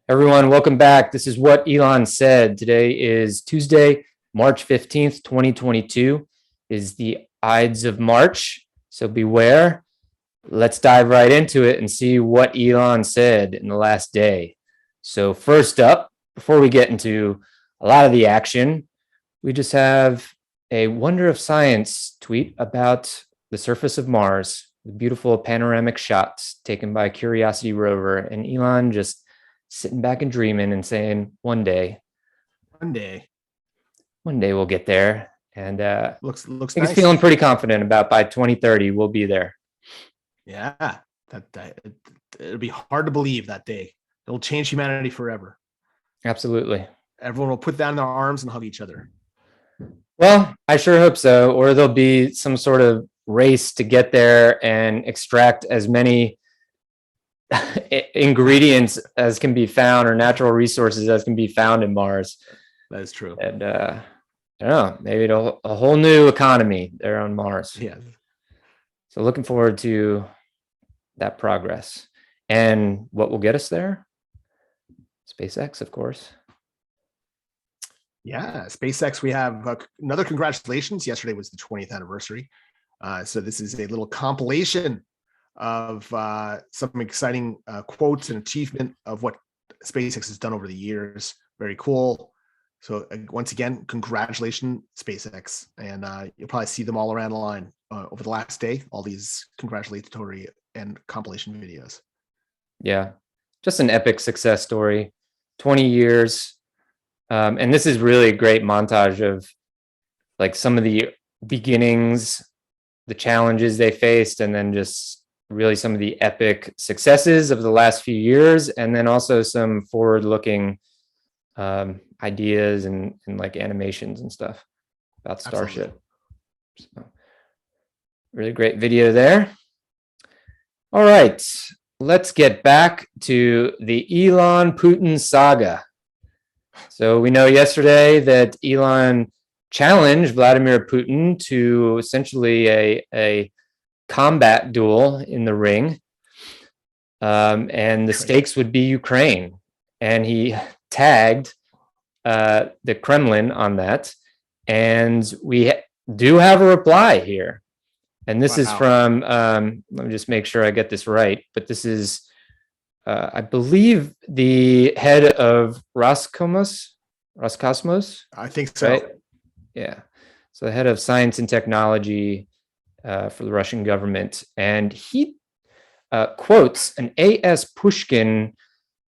Everyone, welcome back. This is What Elon Said. Today is Tuesday, March 15th, 2022, is the Ides of March, so beware. Let's dive right into it and see what Elon said in the last day. So first up, before we get into a lot of the action, we just have a Wonder of Science tweet about the surface of Mars with beautiful panoramic shots taken by Curiosity rover, and Elon just sitting back and dreaming and saying, one day we'll get there. And looks I think nice. he's feeling pretty confident about by 2030 we'll be there. Yeah, it'll be hard to believe that day. It'll change humanity forever. Absolutely. Everyone will put down their arms and hug each other. Well, I sure hope so. Or there'll be some sort of race to get there and extract as many ingredients as can be found, or natural resources as can be found in Mars. That is true. And I don't know, maybe a whole new economy there on Mars. Yeah. So looking forward to that progress. And what will get us there? SpaceX, of course. Yeah, SpaceX, we have another congratulations. Yesterday was the 20th anniversary. So this is a little compilation of some exciting quotes and achievement of what SpaceX has done over the years. Very cool. So once again, congratulations, SpaceX. And you'll probably see them all around the line over the last day, all these congratulatory and compilation videos. Yeah, just an epic success story. 20 years. And this is really a great montage of like some of the beginnings, the challenges they faced, and then just really some of the epic successes of the last few years, and then also some forward-looking ideas and like animations and stuff about Starship. So, really great video there. All right, let's get back to the Elon Putin saga. So we know yesterday that Elon challenged Vladimir Putin to essentially a combat duel in the ring, and the stakes would be Ukraine, and he tagged the Kremlin on that, and we do have a reply here, and this is from let me just make sure I get this right, but this is I believe the head of Roscosmos. I think so. Right? Yeah, so the head of science and technology for the Russian government, and he quotes an A.S. Pushkin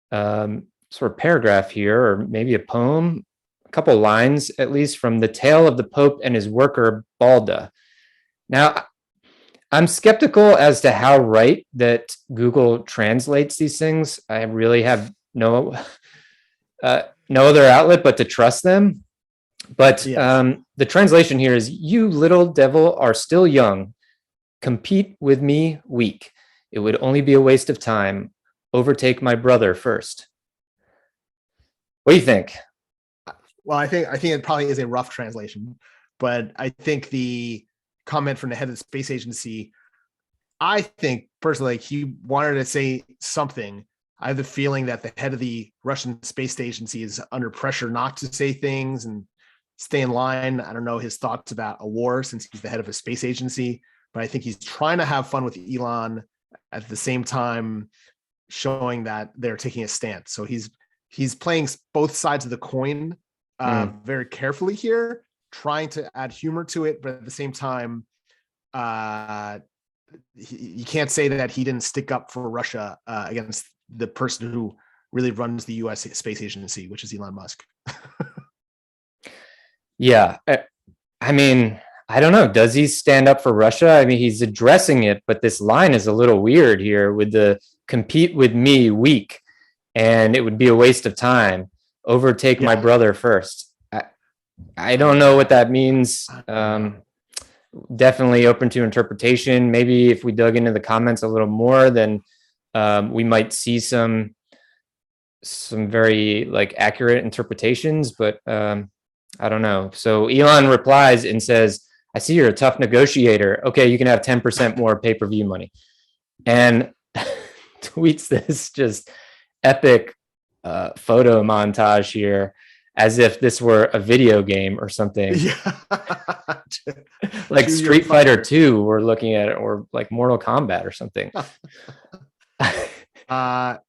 sort of paragraph here, or maybe a poem, a couple lines at least, from The Tale of the Pope and His Worker Balda. Now, I'm skeptical as to how right that Google translates these things. I really have no other outlet but to trust them. But yes. The translation here is, "You little devil are still young. Compete with me weak. It would only be a waste of time. Overtake my brother first." What do you think? Well, I think it probably is a rough translation, but I think the comment from the head of the space agency, I think personally, like, he wanted to say something. I have the feeling that the head of the Russian space agency is under pressure not to say things and stay in line. I don't know his thoughts about a war since he's the head of a space agency, but I think he's trying to have fun with Elon at the same time showing that they're taking a stance. So he's playing both sides of the coin very carefully here, trying to add humor to it, but at the same time, you can't say that he didn't stick up for Russia against the person who really runs the U.S. space agency, which is Elon Musk. Yeah, I mean, I don't know. Does he stand up for Russia? I mean, he's addressing it, but this line is a little weird here with the "compete with me" weak, and it would be a waste of time. Overtake my brother first. I don't know what that means. Definitely open to interpretation. Maybe if we dug into the comments a little more, then we might see some very like accurate interpretations. But I don't know. So Elon replies and says, I see you're a tough negotiator. Okay, you can have 10% more pay-per-view money. And tweets this just epic photo montage here as if this were a video game or something. Yeah. Like Street Fighter 2 we're looking at it, or like Mortal Kombat or something.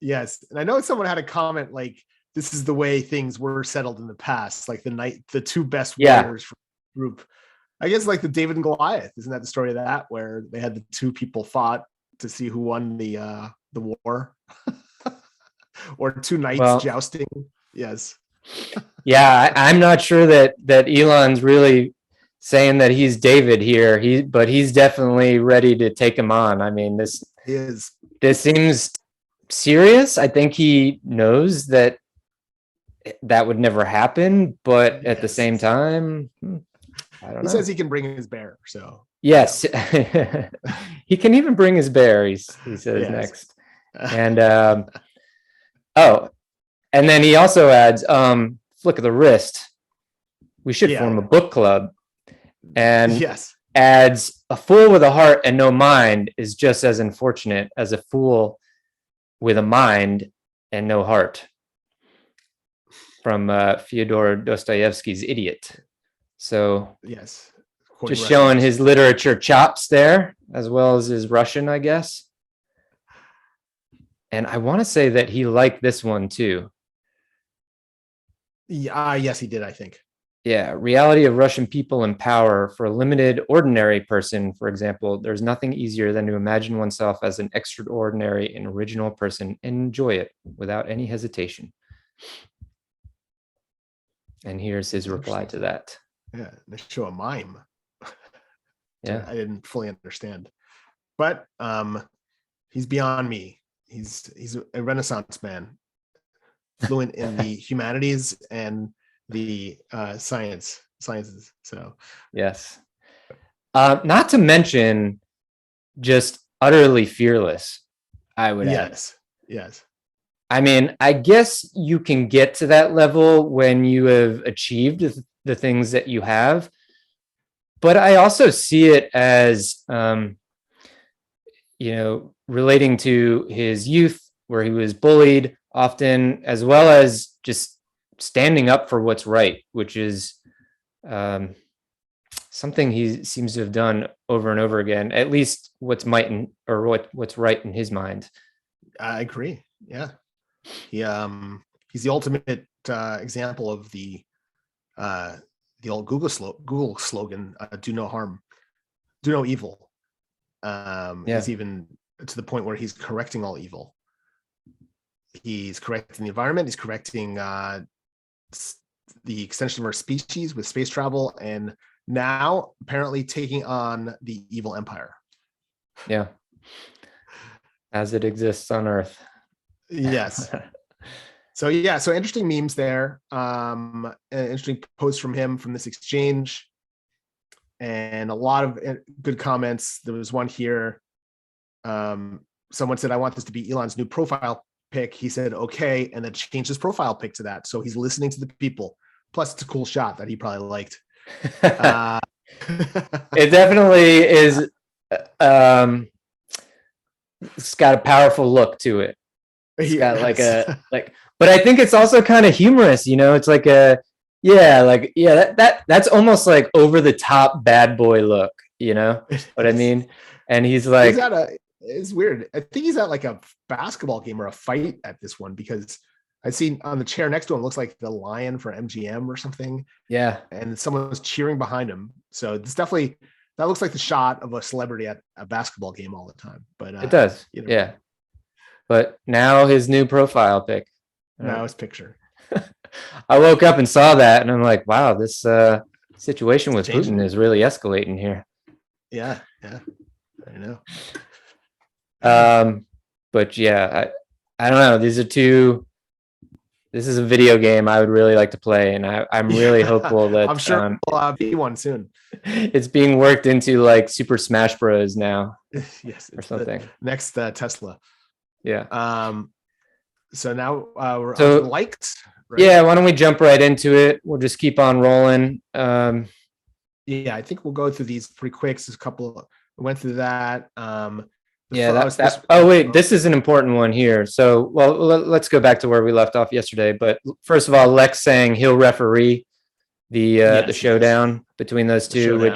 Yes. And I know someone had a comment like, this is the way things were settled in the past, like the two best warriors from the group. I guess like the David and Goliath. Isn't that the story of that, where they had the two people fought to see who won the war? Or two knights jousting? Yes. Yeah, I'm not sure that Elon's really saying that he's David here. But he's definitely ready to take him on. I mean, this seems serious. I think he knows that would never happen, but at the same time, I don't know. He says he can bring his bear, so yes, he can even bring his bear. He says next, and and then he also adds, flick of the wrist, we should form a book club, and adds, a fool with a heart and no mind is just as unfortunate as a fool with a mind and no heart. From Fyodor Dostoevsky's Idiot. So yes, just showing his literature chops there, as well as his Russian, I guess. And I want to say that he liked this one too. Yes, he did, I think. Yeah, reality of Russian people in power. For a limited, ordinary person, for example, there's nothing easier than to imagine oneself as an extraordinary and original person and enjoy it without any hesitation. And here's his reply to that. Yeah, they show a mime. Yeah, I didn't fully understand, but he's beyond me. He's a Renaissance man, fluent in the humanities and the sciences. So yes, not to mention just utterly fearless, I would add. Yes. I mean, I guess you can get to that level when you have achieved the things that you have. But I also see it as, relating to his youth, where he was bullied often, as well as just standing up for what's right, which is something he seems to have done over and over again, at least what's right in his mind. I agree. Yeah. He's the ultimate example of the old Google slogan, do no harm, do no evil. He's even to the point where he's correcting all evil. He's correcting the environment. He's correcting the extension of our species with space travel, and now apparently taking on the evil empire. Yeah. As it exists on Earth. Yes. So interesting memes there. An interesting post from him from this exchange, and a lot of good comments. There was one here. Someone said, I want this to be Elon's new profile pic. He said, okay, and then changed his profile pic to that. So he's listening to the people. Plus, it's a cool shot that he probably liked. It definitely is. It's got a powerful look to it. It's got but I think it's also kind of humorous, it's like that's almost like over the top bad boy look, what I mean? And he's like, it's weird. I think he's at like a basketball game or a fight at this one, because I seen on the chair next to him looks like the lion for MGM or something. Yeah. And someone was cheering behind him. So it's definitely, that looks like the shot of a celebrity at a basketball game all the time. But it does. Yeah. But now his new profile pic. Now his picture. I woke up and saw that, and I'm like, wow, this situation with Putin is really escalating here. Yeah. I know. But yeah, I don't know. This is a video game I would really like to play, and I'm really hopeful that I'm sure we'll be one soon. It's being worked into like Super Smash Bros. Now. Yes, or something. Next Tesla. Yeah. So now we're on liked. right? Yeah, why don't we jump right into it? We'll just keep on rolling. Yeah, I think we'll go through these pretty quick. There's a couple. We went through that. Yeah, oh wait, this is an important one here. So, well, let's go back to where we left off yesterday. But first of all, Lex saying he'll referee the showdown between those two,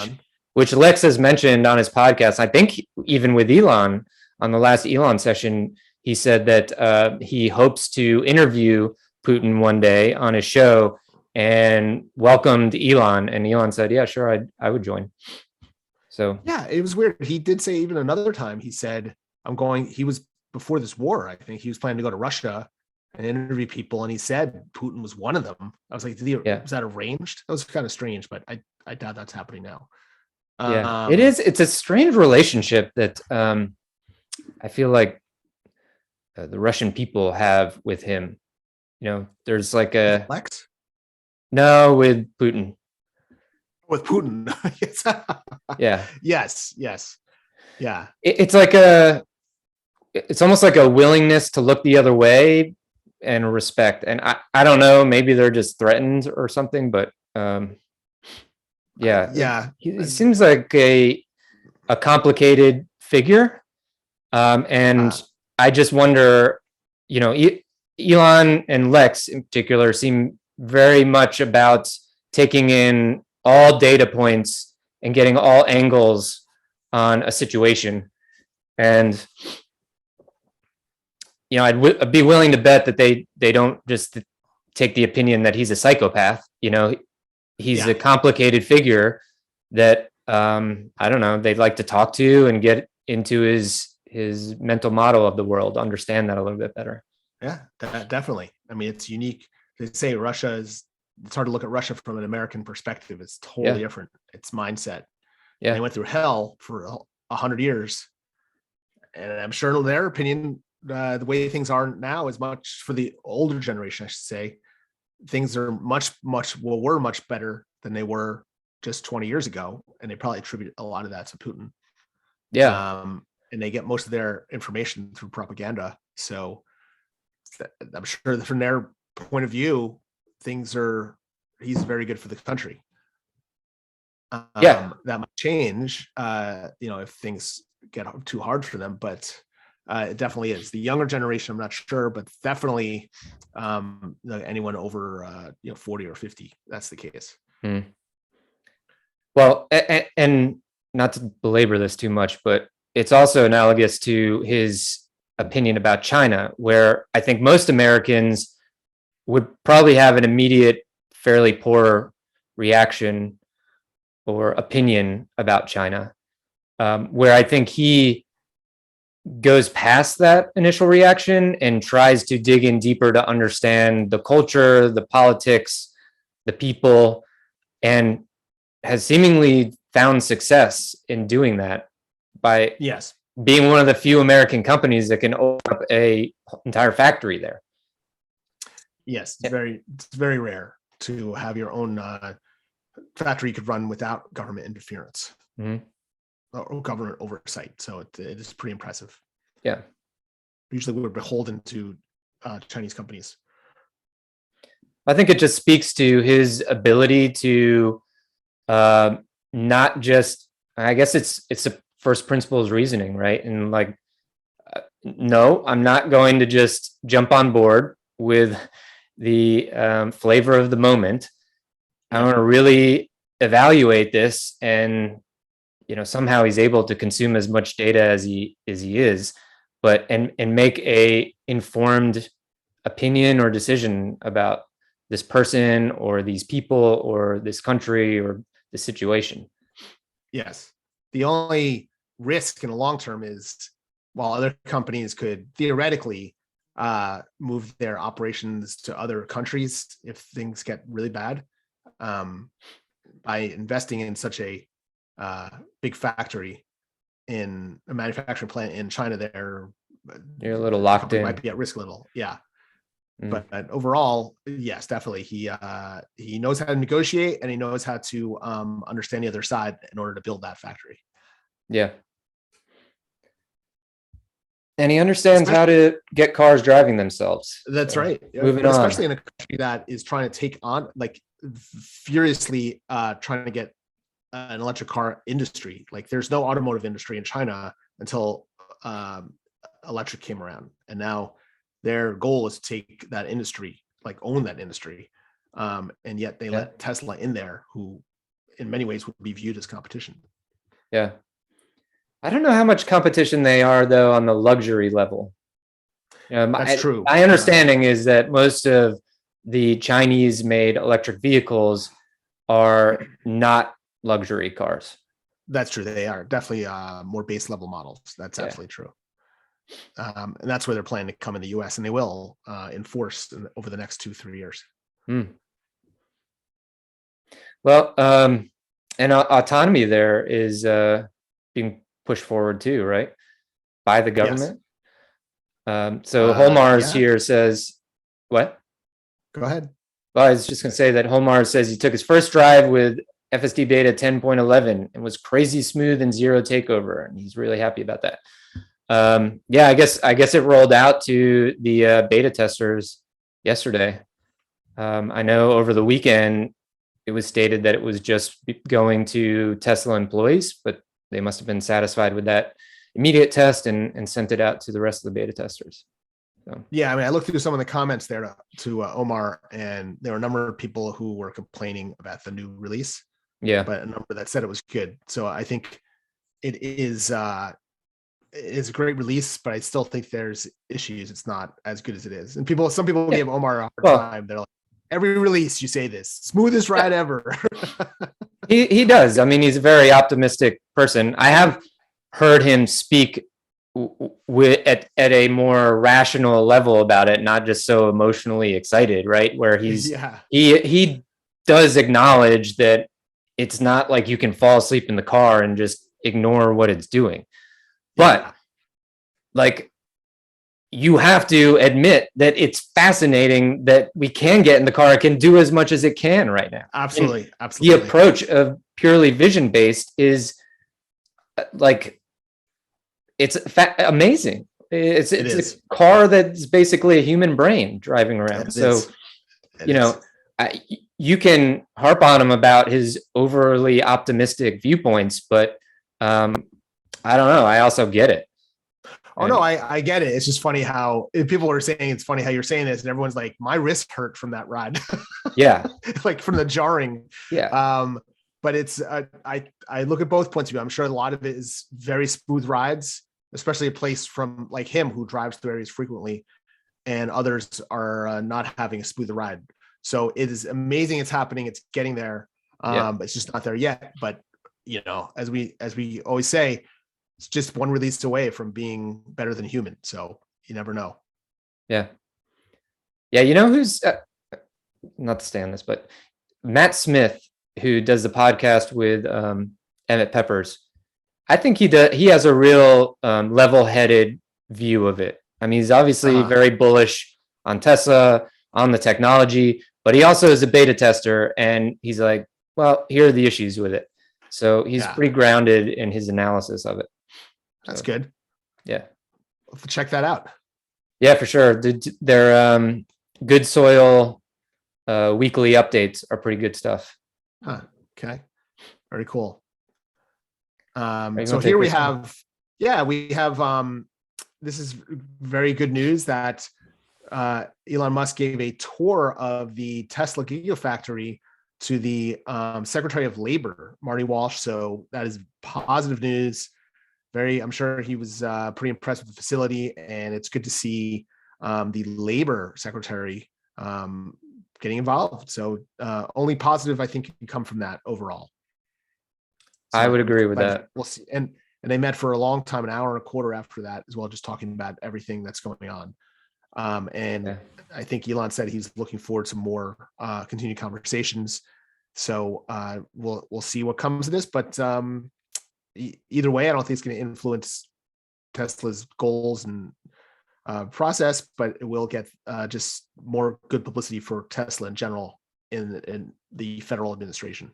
which Lex has mentioned on his podcast. I think even with Elon on the last Elon session, he said that he hopes to interview Putin one day on his show and welcomed Elon. And Elon said, "Yeah, sure, I would join." So yeah, it was weird. He did say even another time, he said, he was before this war, I think he was planning to go to Russia and interview people. And he said Putin was one of them. I was like, was that arranged? That was kind of strange, but I doubt that's happening now. Yeah, it is. It's a strange relationship that I feel like the Russian people have with him. You know, there's like a Lex? No, with Putin. With Putin. Yeah. Yes. Yeah. It's like it's almost like a willingness to look the other way and respect. And I don't know, maybe they're just threatened or something, but yeah. He seems like a complicated figure. And I just wonder, you know, Elon and Lex in particular seem very much about taking in all data points and getting all angles on a situation. And, you know, I'd be willing to bet that they don't just take the opinion that he's a psychopath. You know, he's a complicated figure that, I don't know, they'd like to talk to and get into his mental model of the world, understand that a little bit better. Yeah, definitely. I mean, it's unique. They say it's hard to look at Russia from an American perspective. It's totally different. It's mindset. Yeah. And they went through hell for 100 years. And I'm sure in their opinion, the way things are now is much for the older generation, I should say. Things are were much better than they were just 20 years ago. And they probably attribute a lot of that to Putin. Yeah. And they get most of their information through propaganda. So I'm sure that from their point of view, he's very good for the country. That might change, if things get too hard for them, but it definitely is. The younger generation, I'm not sure, but definitely anyone over 40 or 50, that's the case. Well, and not to belabor this too much, but it's also analogous to his opinion about China, where I think most Americans would probably have an immediate, fairly poor reaction or opinion about China, where I think he goes past that initial reaction and tries to dig in deeper to understand the culture, the politics, the people, and has seemingly found success in doing that by being one of the few American companies that can open up a entire factory there. Yes, it's very rare to have your own factory you could run without government interference or government oversight. So it is pretty impressive. Yeah. Usually we're beholden to Chinese companies. I think it just speaks to his ability to not just, I guess it's a first principles reasoning, right? And like, no, I'm not going to just jump on board with the flavor of the moment. I want to really evaluate this, and somehow he's able to consume as much data as he is, but and make a informed opinion or decision about this person or these people or this country or the situation. Yes. The only risk in the long term is, while other companies could theoretically move their operations to other countries if things get really bad, by investing in such a big factory in a manufacturing plant in China, you're a little locked in. Might be at risk a little, yeah. But overall, yes, definitely, he knows how to negotiate, and he knows how to understand the other side in order to build that factory. Yeah. And he understands Especially, how to get cars driving themselves. that's So, right. moving But on. especially in a country that is trying to take on, like, furiously trying to get an electric car industry. Like, there's no automotive industry in China until electric came around, and now their goal is to take that industry, like own that industry. And yet they let Tesla in there, who in many ways would be viewed as competition. Yeah. I don't know how much competition they are though on the luxury level. That's true. My understanding is that most of the Chinese made electric vehicles are not luxury cars. That's true. They are definitely more base level models. That's absolutely true. And that's where they're planning to come in the US, and they will enforce over the next 2-3 years. Well, and autonomy there is being pushed forward too, right? By the government. Yes. So Holmars here says, what? Go ahead. Well, I was just going to say that Holmars says he took his first drive with FSD beta 10.11 and was crazy smooth and zero takeover, and he's really happy about that. Yeah, I guess it rolled out to the beta testers yesterday. I know over the weekend it was stated that it was just going to Tesla employees, but they must have been satisfied with that immediate test and sent it out to the rest of the beta testers. So. Yeah, I mean, I looked through some of the comments there to Omar, and there were a number of people who were complaining about the new release. Yeah, but a number that said it was good. So I think it is a great release, but I still think there's issues. It's not as good as it is. And some people gave Omar a hard time. They're like, every release you say this, smoothest ride ever. he does. I mean, he's a very optimistic person. I have heard him speak at a more rational level about it, not just so emotionally excited, right? Where he does acknowledge that it's not like you can fall asleep in the car and just ignore what it's doing. But like, you have to admit that it's fascinating that we can get in the car. It can do as much as it can right now. Absolutely. The approach of purely vision based is like, it's amazing. It's a car that's basically a human brain driving around. So, you can harp on him about his overly optimistic viewpoints, but I don't know. I also get it. Oh, no, I get it. It's just funny how people are saying it's funny how you're saying this, and everyone's like, my wrist hurt from that ride. Yeah. Like from the jarring. Yeah. But it's, I look at both points of view. I'm sure a lot of it is very smooth rides, especially a place from like him who drives through areas frequently, and others are not having a smooth ride. So it is amazing. It's happening. It's getting there. It's just not there yet. But as we always say, it's just one release away from being better than human. So you never know. Yeah. Yeah. You know who's not to stay on this, but Matt Smith, who does the podcast with Emmett Peppers. I think he has a real level-headed view of it. I mean, he's obviously very bullish on Tesla, on the technology, but he also is a beta tester, and he's like, well, here are the issues with it. So he's pretty grounded in his analysis of it. That's good. Yeah. We'll have to check that out. Yeah, for sure. Their Good Soil weekly updates are pretty good stuff. Okay. Very cool. So here we have, this is very good news that Elon Musk gave a tour of the Tesla Gigafactory to the Secretary of Labor, Marty Walsh. So that is positive news. I'm sure he was pretty impressed with the facility, and it's good to see the Labor Secretary getting involved. So only positive, I think, can come from that overall. So I would agree with that. We'll see. And they met for a long time, an hour and a quarter after that as well, just talking about everything that's going on. I think Elon said he's looking forward to more continued conversations. So we'll see what comes of this. But either way, I don't think it's going to influence Tesla's goals and process, but it will get just more good publicity for Tesla in general in the federal administration.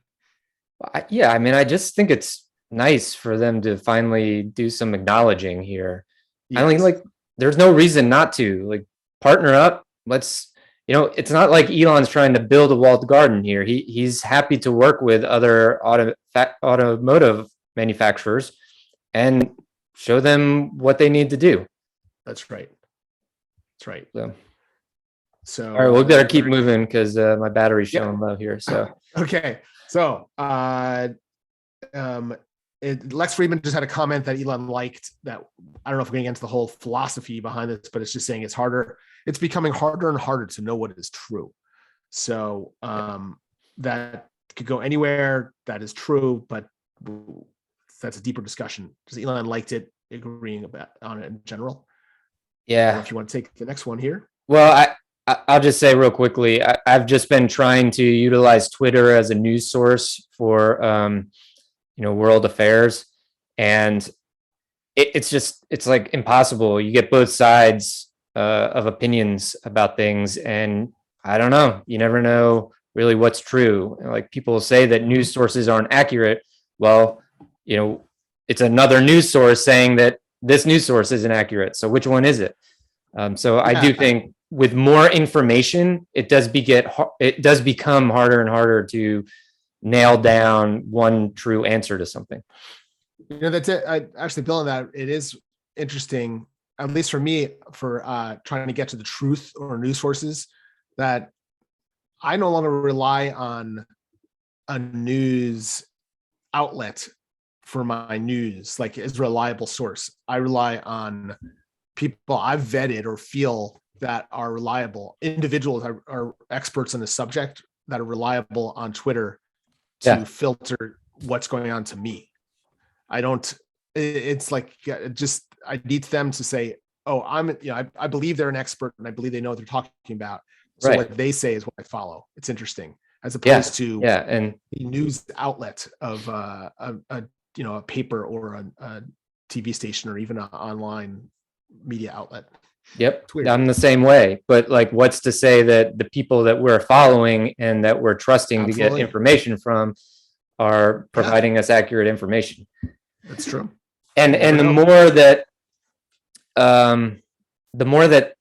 Yeah, I mean, I just think it's nice for them to finally do some acknowledging here. Yes. I mean, like, there's no reason not to, like, partner up. Let's, it's not like Elon's trying to build a walled garden here. He's happy to work with other automotive manufacturers and show them what they need to do. That's right. That's right. So all right, we better keep moving because my battery's showing low here. So okay. So Lex Friedman just had a comment that Elon liked, that I don't know if we're getting into the whole philosophy behind this, but it's just saying it's becoming harder and harder to know what is true. So that could go anywhere. That is true, but that's a deeper discussion. Does Elon liked it, agreeing on it in general? Yeah. I don't know if you want to take the next one here. Well, I'll just say real quickly, I've just been trying to utilize Twitter as a news source for, world affairs. And it's like impossible. You get both sides of opinions about things. And I don't know, you never know really what's true. Like, people say that news sources aren't accurate. Well, it's another news source saying that this news source isn't accurate. So which one is it? So I do think with more information, it does become harder and harder to nail down one true answer to something. That's it. I actually, Bill, on that, it is interesting, at least for me, for trying to get to the truth or news sources, that I no longer rely on a news outlet for my news, like, as a reliable source. I rely on people I've vetted or feel that are reliable, individuals are experts on the subject that are reliable on Twitter to filter what's going on to me. It's like, I need them to say, oh, I believe they're an expert and I believe they know what they're talking about. So what they say is what I follow. It's interesting, as opposed to and the news outlet of a paper or a TV station or even an online media outlet. Yep, I'm the same way. But, like, what's to say that the people that we're following and that we're trusting to get information from are providing us accurate information? That's true. And the more that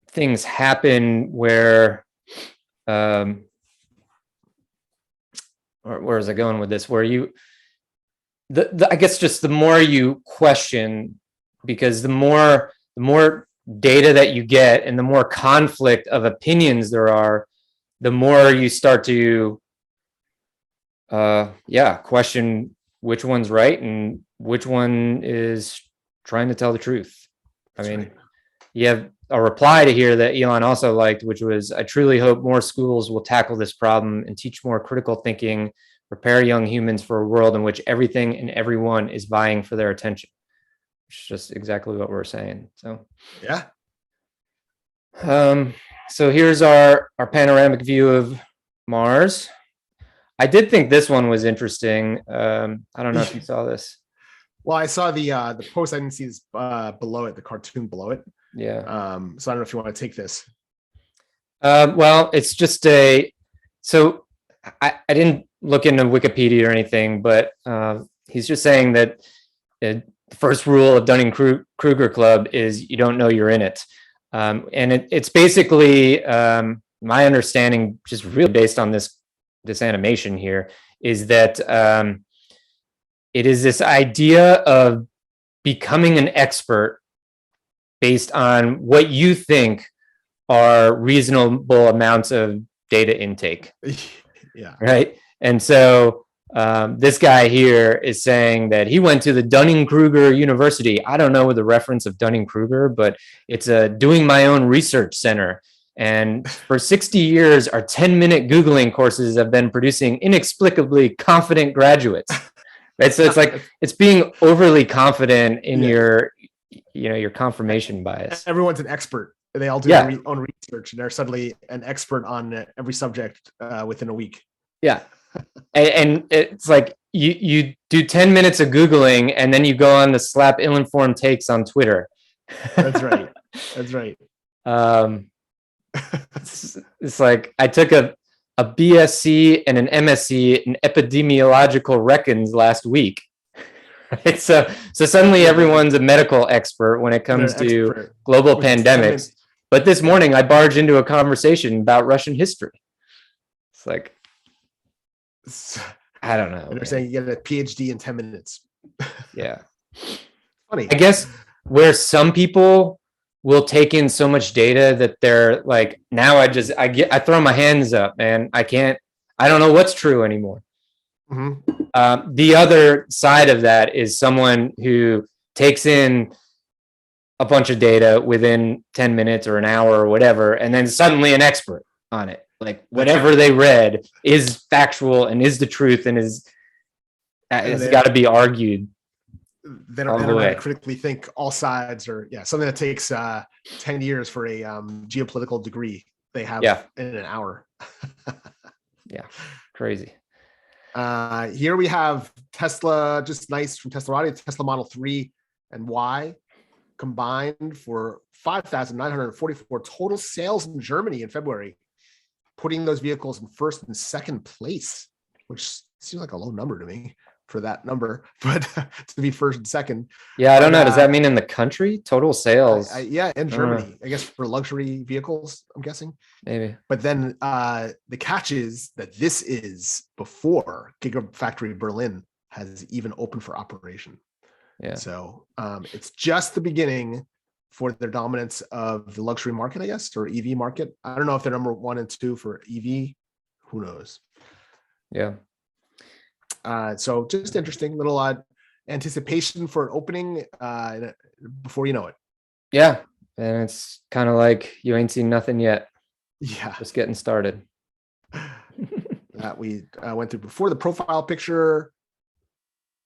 things happen where where is I going with this? Where I guess just the more you question, because the more data that you get and the more conflict of opinions there are, the more you start to question which one's right and which one is trying to tell the truth. You have a reply to here that Elon also liked, which was, I truly hope more schools will tackle this problem and teach more critical thinking, prepare young humans for a world in which everything and everyone is vying for their attention. Which is just exactly what we're saying. So so here's our panoramic view of Mars. I did think this one was interesting. I don't know if you saw this. Well, I saw the post. I didn't see this below it, the cartoon below it. Yeah. So I don't know if you want to take this. Well, it's just so I didn't look into Wikipedia or anything, but he's just saying that the first rule of Dunning-Kruger Club is you don't know you're in it. And it's basically, my understanding, just really based on this animation here, is that it is this idea of becoming an expert based on what you think are reasonable amounts of data intake. Right. And so this guy here is saying that he went to the Dunning-Kruger University. I don't know what the reference of Dunning-Kruger, but it's a doing my own research center. And for 60 years, our 10-minute Googling courses have been producing inexplicably confident graduates. Right? So it's like, it's being overly confident in your confirmation bias. Everyone's an expert. They all do their own research, and they're suddenly an expert on every subject within a week. Yeah. And it's like you do 10 minutes of Googling and then you go on to slap ill-informed takes on Twitter. That's right. That's right. It's like I took a BSc and an MSc in epidemiological reckons last week. Right? So suddenly everyone's a medical expert when it comes to global pandemics. But this morning I barged into a conversation about Russian history. It's like, I don't know. And they're saying you get a PhD in 10 minutes. Yeah. Funny. I guess where some people will take in so much data that they're like, now I throw my hands up, man. I don't know what's true anymore. The other side of that is someone who takes in a bunch of data within 10 minutes or an hour or whatever, and then suddenly an expert on it. Like whatever they read is factual and is the truth and it's got to be argued. They don't know how to critically think all sides, or something that takes 10 years for a geopolitical degree they have in an hour. Yeah, crazy. Here we have Tesla, just nice from Tesla, Tesla Model 3 and Y combined for 5,944 total sales in Germany in February, putting those vehicles in first and second place, which seems like a low number to me for that number, but to be first and second. Yeah, I don't know. Does that mean in the country? Total sales? In Germany, I guess for luxury vehicles, I'm guessing. Maybe. But then the catch is that this is before Gigafactory Berlin has even opened for operation. Yeah. So it's just the beginning for their dominance of the luxury market, I guess, or EV market. I don't know if they're number 1 and 2 for EV. Who knows? Yeah. So just interesting little anticipation for an opening before you know it. Yeah. And it's kind of like you ain't seen nothing yet. Yeah. Just getting started. That we went through before the profile picture.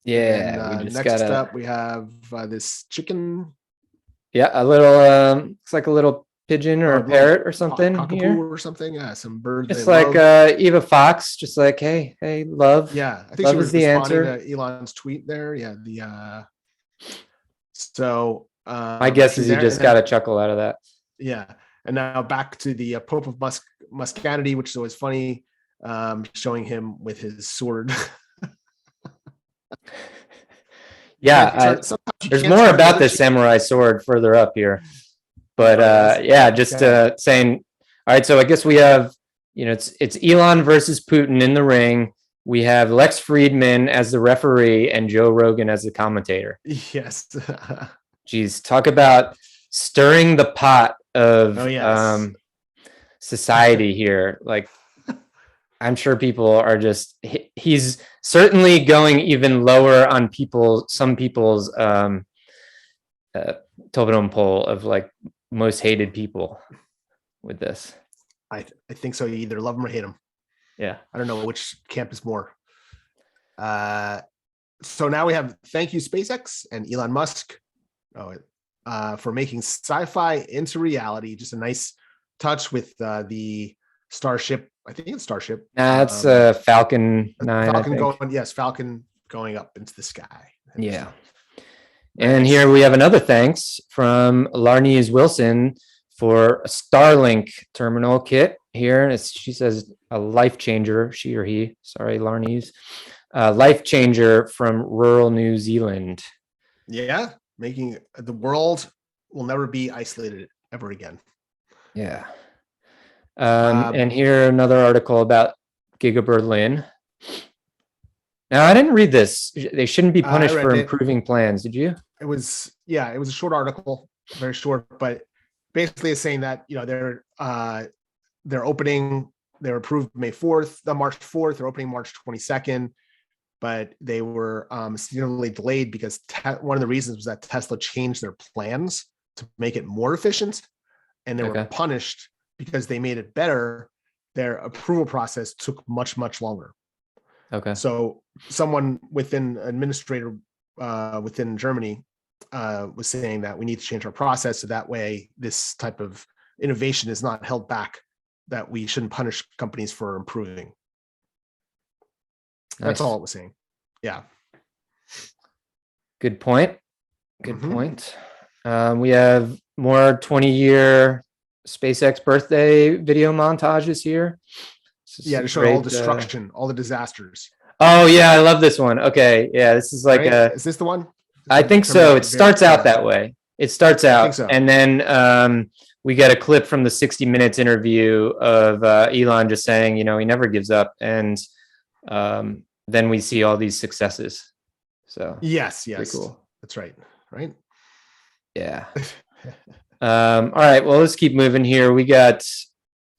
Yeah. And, next up, we have this chicken. Yeah. A little, looks like a little pigeon or a parrot or something here or something. Yeah, some bird. It's like Eva Fox, just like, hey, love. Yeah, I think love she was the responding answer to Elon's tweet there. Yeah, so my guess is you just got a chuckle out of that. Yeah, and now back to the Pope of Muscanity, which is always funny, showing him with his sword. Yeah, there's more about this samurai sword further up here. But just saying, all right, so I guess we have, it's Elon versus Putin in the ring. We have Lex Friedman as the referee and Joe Rogan as the commentator. Yes. Geez, talk about stirring the pot of society here. Like, I'm sure people are just, he's certainly going even lower on some people's totem pole of like most hated people with this. I think so. You either love them or hate them. Yeah. I don't know which camp is more. So now we have thank you SpaceX and Elon Musk for making sci-fi into reality. Just a nice touch with the Starship. I think it's Starship. That's Falcon 9. Falcon going up into the sky. Yeah. And here we have another thanks from Larnese Wilson for a Starlink terminal kit here. She says a life changer, she or he, sorry, Larnese, life changer from rural New Zealand. Yeah, making the world will never be isolated ever again. Yeah. And here another article about Giga Berlin. Now, I didn't read this. They shouldn't be punished for improving plans. Did you? It was a short article, very short, but basically it's saying that, they're opening, they're approved March 4th, they're opening March 22nd, but they were significantly delayed because one of the reasons was that Tesla changed their plans to make it more efficient, and they were punished because they made it better. Their approval process took much, much longer. Okay. So someone administrator within Germany was saying that we need to change our process so that way this type of innovation is not held back, that we shouldn't punish companies for improving. Nice. That's all it was saying. Yeah. Good point. Good point. We have more 20-year SpaceX birthday video montages here. To show all destruction, all the disasters. Oh yeah, I love this one. Okay, yeah, this is like Right? a. Is this the one? I think From so. the It very starts out start. that way. It starts I think out, so. and then we get a clip from the 60 Minutes interview of Elon just saying, he never gives up, and then we see all these successes. So Yes, pretty yes. cool. That's right. Right. Yeah. All right. Well, let's keep moving here. We got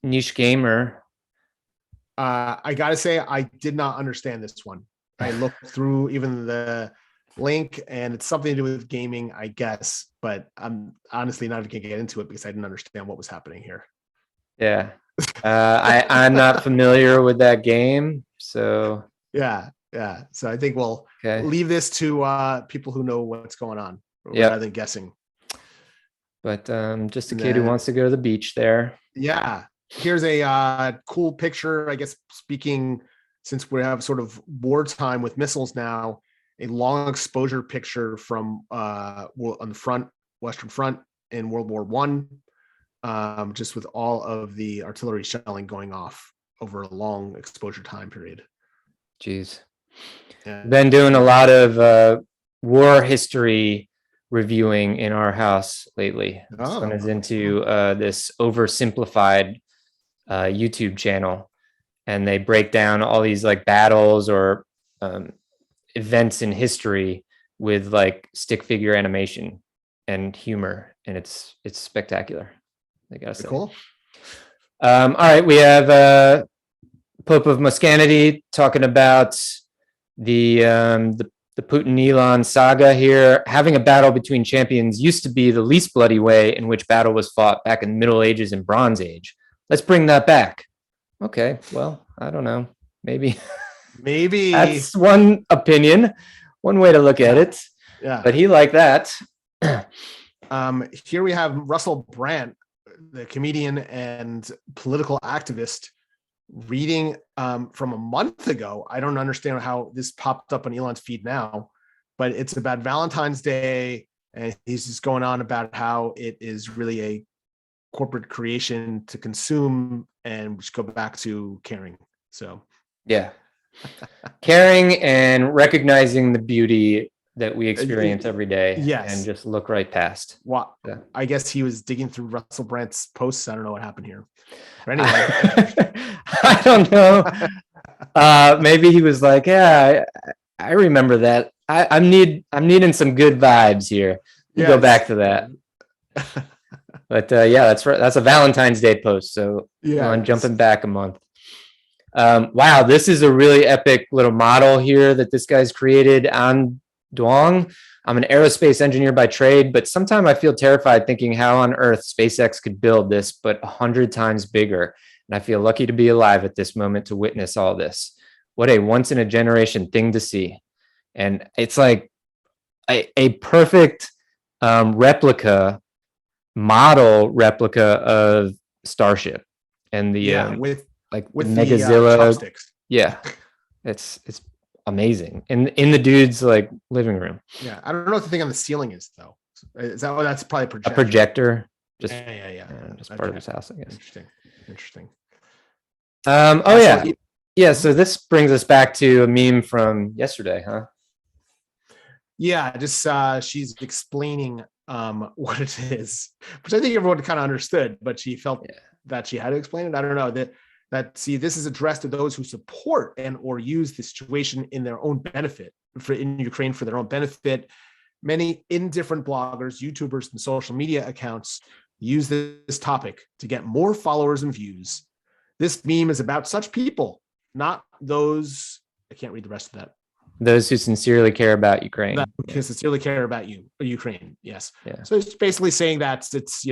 Niche Gamer. I gotta say, I did not understand this one. I looked through even the link, and it's something to do with gaming, I guess. But I'm honestly not even gonna get into it because I didn't understand what was happening here. Yeah. I'm not familiar with that game, so Yeah, yeah. So I think we'll okay. leave this to people who know what's going on Yep. rather than guessing. But just a And kid who then, wants to go to the beach there. yeah, here's a cool picture. I guess speaking, since we have sort of wartime with missiles now, a long exposure picture from on the front, Western Front in World War One, just with all of the artillery shelling going off over a long exposure time period. Jeez. And Been doing a lot of war history reviewing in our house lately. Son is into this oversimplified YouTube channel, and they break down all these like battles or events in history with like stick figure animation and humor, and it's spectacular. I gotta say. cool. All right, we have Pope of Muscanity talking about the Putin Elon saga here. Having a battle between champions used to be the least bloody way in which battle was fought back in the Middle Ages and Bronze Age. Let's bring that back. Okay, well, I don't know. Maybe that's one opinion, one way to look at it. Yeah. But he liked that. Here we have Russell Brand, the comedian and political activist, reading from a month ago. I don't understand how this popped up on Elon's feed now, but it's about Valentine's Day, and he's just going on about how it is really a corporate creation to consume, and just go back to caring. So yeah, caring and recognizing the beauty that we experience every day. Yes. And just look right past. Well, yeah. I guess he was digging through Russell Brandt's posts. I don't know what happened here. But anyway. I don't know. Maybe he was like, yeah, I remember that. I'm needing some good vibes here. Yes. Go back to that. But yeah, that's a Valentine's Day post. So yeah, I'm jumping back a month. Wow, this is a really epic little model here that this guy's created. On Duong. I'm an aerospace engineer by trade, but sometimes I feel terrified thinking how on earth SpaceX could build this, but 100 times bigger. And I feel lucky to be alive at this moment to witness all this. What a once in a generation thing to see. And it's like a perfect model replica of Starship and the with Megazilla chopsticks. Yeah, it's amazing in the dude's like living room. Yeah, I don't know what the thing on the ceiling is though. Is that that's probably a projector? Just just part of his house, I guess. Interesting. Oh yeah, yeah. So this brings us back to a meme from yesterday, huh? Yeah, just she's explaining what it is, which I think everyone kind of understood, but she felt that she had to explain it. I don't know that see, this is addressed to those who support and or use the situation in their own benefit in Ukraine for their own benefit. Many indifferent bloggers, YouTubers, and social media accounts use this topic to get more followers and views. This meme is about such people, not those. I can't read the rest of that. Those who sincerely care about Ukraine. Who sincerely care about Ukraine. Yes. Yeah. So it's basically saying that it's,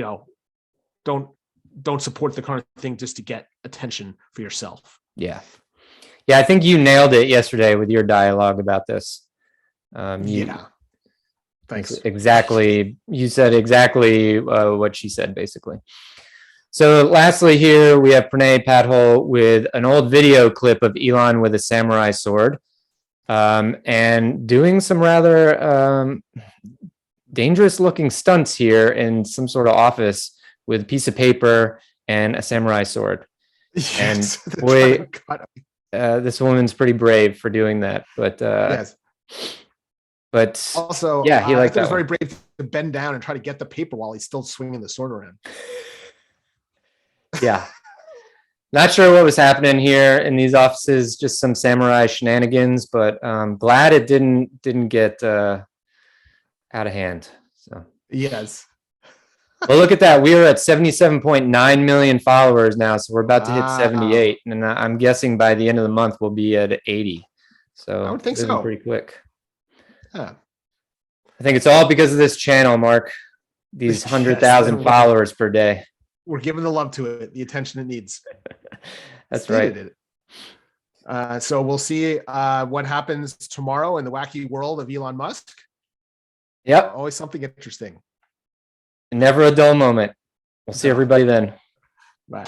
don't support the current thing just to get attention for yourself. Yeah. Yeah. I think you nailed it yesterday with your dialogue about this. Yeah. Thanks. Exactly. You said exactly what she said, basically. So lastly here, we have Pranay Padhol with an old video clip of Elon with a samurai sword and doing some rather dangerous looking stunts here in some sort of office with a piece of paper and a samurai sword. Yes, and boy, This woman's pretty brave for doing that, but Yes. but Also, yeah, he I liked thought it that was very one. brave to bend down and try to get the paper while he's still swinging the sword around. Yeah. Not sure what was happening here in these offices, just some samurai shenanigans, but glad it didn't get out of hand. So, Yes. well, look at that. We are at 77.9 million followers now, so we're about to hit Wow. 78, and I'm guessing by the end of the month we'll be at 80. I So would think moving so. pretty quick. Yeah. I think it's all because of this channel, Mark. These Yes, 100,000 followers per day. we're giving the love to it, the attention it needs. That's It's right. needed it. So we'll see what happens tomorrow in the wacky world of Elon Musk. Yep. Always something interesting. Never a dull moment. We'll see everybody then. Bye.